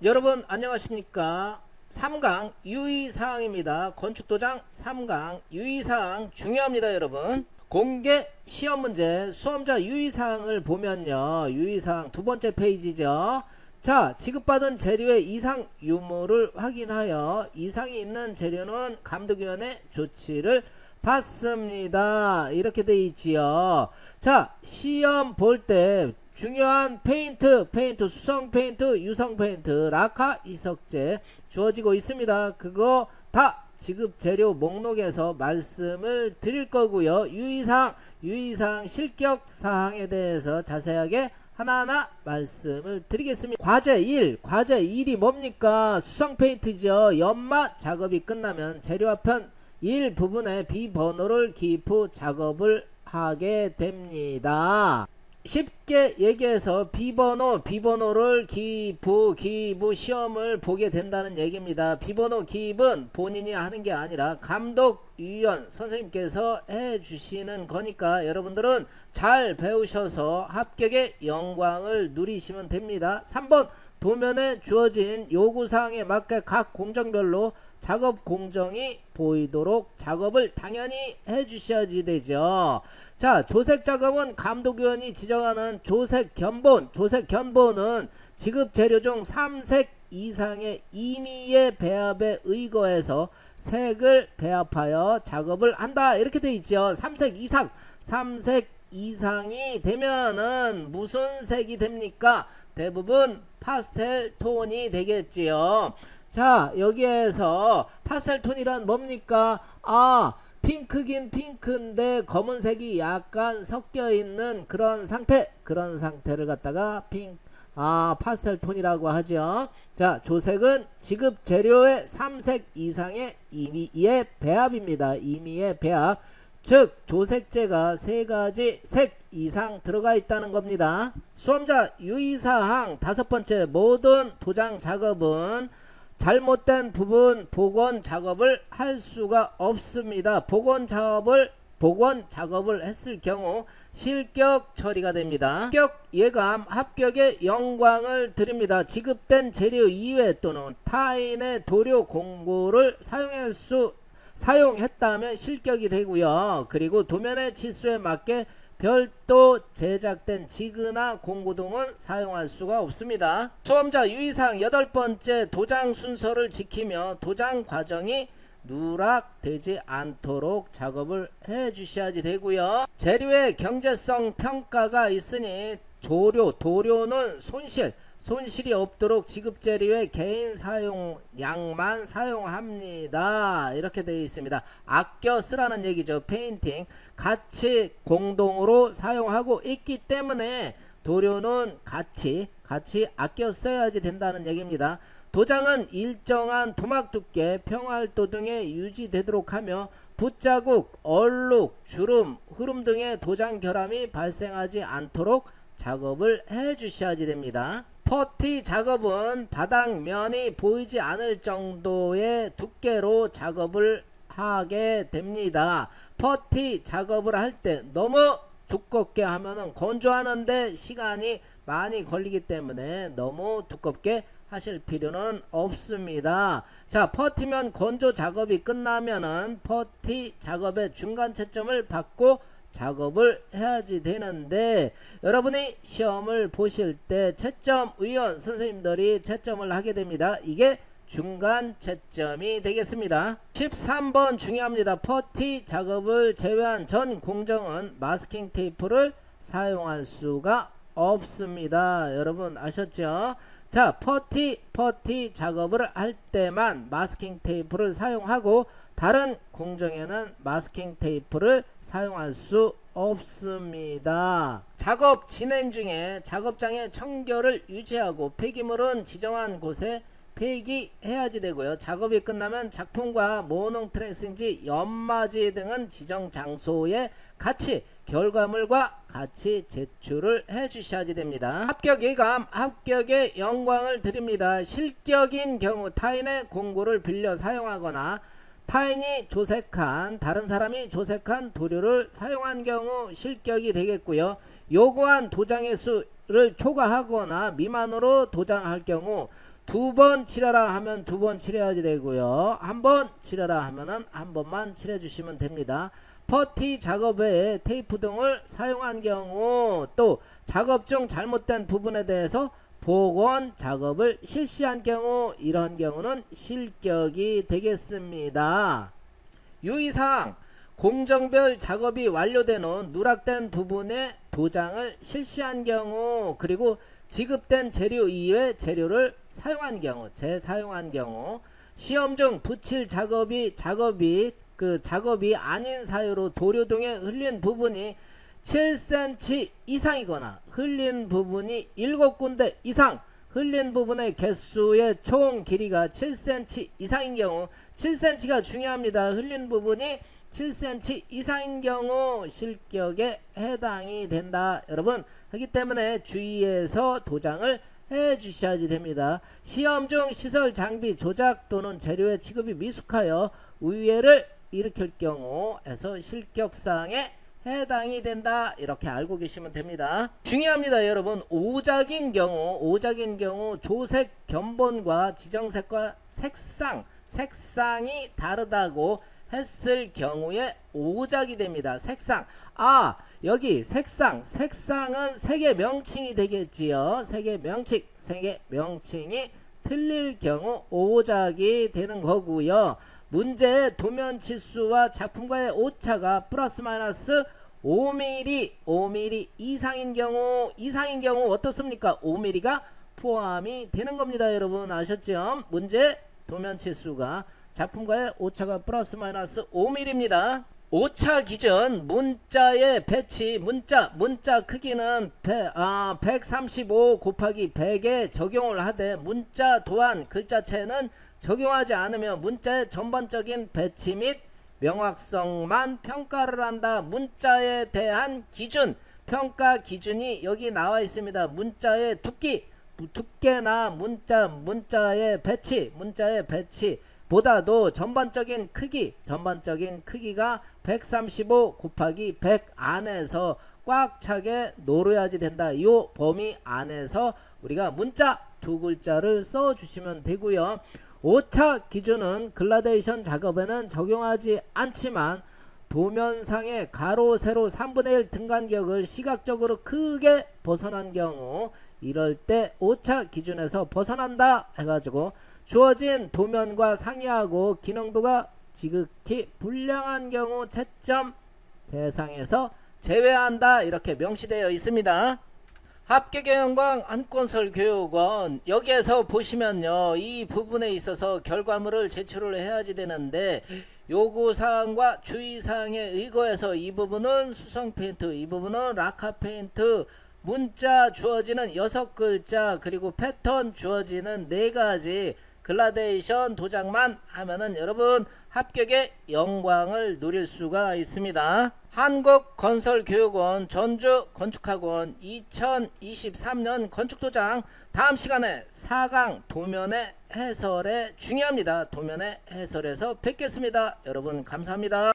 여러분 안녕하십니까. 3강 유의사항입니다. 건축도장 3강 유의사항 중요합니다. 여러분 공개 시험 문제 수험자 유의사항을 보면요, 유의사항 두 번째 페이지죠. 자, 지급받은 재료의 이상 유무를 확인하여 이상이 있는 재료는 감독위원회 조치를 받습니다. 이렇게 돼 있지요. 자, 시험 볼 때 중요한 페인트, 수성 페인트, 유성 페인트, 라카, 이석재 주어지고 있습니다. 그거 다 지급 재료 목록에서 말씀을 드릴 거고요. 유의사항 실격 사항에 대해서 자세하게 하나하나 말씀을 드리겠습니다. 과제 1이 뭡니까? 수성 페인트죠. 연마 작업이 끝나면 재료화편 1 부분에 비번호를 기입 후 작업을 하게 됩니다. 쉽게 얘기해서 비번호를 기입 후 시험을 보게 된다는 얘기입니다. 비번호 기입은 본인이 하는 게 아니라 감독위원 선생님께서 해 주시는 거니까 여러분들은 잘 배우셔서 합격의 영광을 누리시면 됩니다. 3번 도면에 주어진 요구사항에 맞게 각 공정별로 작업 공정이 보이도록 작업을 당연히 해주셔야지 되죠. 자, 조색 작업은 감독위원이 지정하는 조색 견본은 지급 재료 중 3색 이상의 임의의 배합에 의거해서 색을 배합하여 작업을 한다. 이렇게 돼 있죠. 3색 이상이 되면은 무슨 색이 됩니까? 대부분 파스텔 톤이 되겠지요. 자, 여기에서 파스텔 톤이란 뭡니까? 핑크긴 핑크인데 검은색이 약간 섞여 있는 그런 상태를 갖다가 파스텔 톤이라고 하죠. 자, 조색은 지급 재료의 3색 이상의 임의의 배합입니다. 임의의 배합. 즉 조색제가 3가지 색 이상 들어가 있다는 겁니다. 수험자 유의사항 5번째, 모든 도장 작업은 잘못된 부분 복원 작업을 할 수가 없습니다. 복원 작업을 했을 경우 실격 처리가 됩니다. 합격 예감, 합격의 영광을 드립니다. 지급된 재료 이외 또는 타인의 도료 공고를 사용했다면 실격이 되고요. 그리고 도면의 치수에 맞게 별도 제작된 지그나 공고 등은 사용할 수가 없습니다. 수험자 유의사항 8번째, 도장 순서를 지키며 도장 과정이 누락되지 않도록 작업을 해 주셔야지 되고요. 재료의 경제성 평가가 있으니 도료는 손실이 없도록 지급 재료의 개인 사용량만 사용합니다. 이렇게 되어 있습니다. 아껴 쓰라는 얘기죠. 페인팅 같이 공동으로 사용하고 있기 때문에 도료는 같이 아껴 써야지 된다는 얘기입니다. 도장은 일정한 도막 두께, 평활도 등에 유지되도록 하며 붓자국, 얼룩, 주름, 흐름 등의 도장 결함이 발생하지 않도록 작업을 해 주셔야지 됩니다. 퍼티 작업은 바닥면이 보이지 않을 정도의 두께로 작업을 하게 됩니다. 퍼티 작업을 할 때 너무 두껍게 하면은 건조하는데 시간이 많이 걸리기 때문에 너무 두껍게 하실 필요는 없습니다. 자, 퍼티면 건조 작업이 끝나면은 퍼티 작업의 중간 채점을 받고 작업을 해야지 되는데, 여러분이 시험을 보실 때 채점위원 선생님들이 채점을 하게 됩니다. 이게 중간 채점이 되겠습니다. 13번 중요합니다. 퍼티 작업을 제외한 전 공정은 마스킹 테이프를 사용할 수가 없습니다. 여러분 아셨죠? 자, 퍼티 작업을 할 때만 마스킹 테이프를 사용하고 다른 공정에는 마스킹 테이프를 사용할 수 없습니다. 작업 진행 중에 작업장의 청결을 유지하고 폐기물은 지정한 곳에 폐기해야지 되고요. 작업이 끝나면 작품과 모농 트레싱지, 연마지 등은 지정 장소에 결과물과 같이 제출을 해 주셔야지 됩니다. 합격 예감, 합격의 영광을 드립니다. 실격인 경우 타인의 공고를 빌려 사용하거나 타인이 조색한, 다른 사람이 조색한 도료를 사용한 경우 실격이 되겠고요. 요구한 도장의 수를 초과하거나 미만으로 도장할 경우 두 번 칠하라 하면 두 번 칠해야지 되고요. 한 번 칠하라 하면은 한 번만 칠해 주시면 됩니다. 퍼티 작업 외에 테이프 등을 사용한 경우, 또 작업 중 잘못된 부분에 대해서 복원 작업을 실시한 경우, 이런 경우는 실격이 되겠습니다. 유의사항, 공정별 작업이 완료된 후 누락된 부분에 도장을 실시한 경우, 그리고 지급된 재료 이외 재료를 사용한 경우, 재사용한 경우, 시험 중 붙일 작업이 아닌 사유로 도료등에 흘린 부분이 7cm 이상이거나 흘린 부분이 7군데 이상, 흘린 부분의 개수의 총 길이가 7cm 이상인 경우, 7cm가 중요합니다. 흘린 부분이 7cm 이상인 경우 실격에 해당이 된다. 여러분, 하기 때문에 주의해서 도장을 해 주셔야지 됩니다. 시험 중 시설 장비 조작 또는 재료의 취급이 미숙하여 우회를 일으킬 경우에서 실격사항에 해당이 된다. 이렇게 알고 계시면 됩니다. 중요합니다. 여러분, 오작인 경우 조색 견본과 지정색과 색상이 다르다고 했을 경우에 오작이 됩니다. 색상, 여기 색상은 색의 명칭이 되겠지요. 색의 명칭이 틀릴 경우 오작이 되는 거고요. 문제의 도면 치수와 작품과의 오차가 플러스 마이너스 5mm 이상인 경우 어떻습니까? 5mm가 포함이 되는 겁니다. 여러분 아셨죠? 문제 도면 치수가 작품과의 오차가 플러스 마이너스 5mm입니다. 오차 기준, 문자의 배치, 문자 크기는 135 곱하기 100에 적용을 하되, 문자 또한 글자체는 적용하지 않으며 문자의 전반적인 배치 및 명확성만 평가를 한다. 문자에 대한 기준, 평가 기준이 여기 나와 있습니다. 문자의 두께나 문자의 배치 보다도 전반적인 크기가 135 곱하기 100 안에서 꽉 차게 놓아야지 된다. 이 범위 안에서 우리가 문자 두 글자를 써 주시면 되고요. 오차 기준은 글라데이션 작업에는 적용하지 않지만 도면상의 가로 세로 3분의 1 등간격을 시각적으로 크게 벗어난 경우, 이럴 때 오차 기준에서 벗어난다 해가지고 주어진 도면과 상이하고 기능도가 지극히 불량한 경우 채점 대상에서 제외한다. 이렇게 명시되어 있습니다. 합격의 영광 안건설교육원, 여기에서 보시면요, 이 부분에 있어서 결과물을 제출을 해야지 되는데, 요구사항과 주의사항에 의거해서 이 부분은 수성페인트, 이 부분은 라카페인트, 문자 주어지는 6글자, 그리고 패턴 주어지는 4가지 글라데이션 도장만 하면은 여러분 합격의 영광을 누릴 수가 있습니다. 한국건설교육원 전주건축학원 2023년 건축도장, 다음 시간에 4강 도면의 해설에 중요합니다. 도면의 해설에서 뵙겠습니다. 여러분 감사합니다.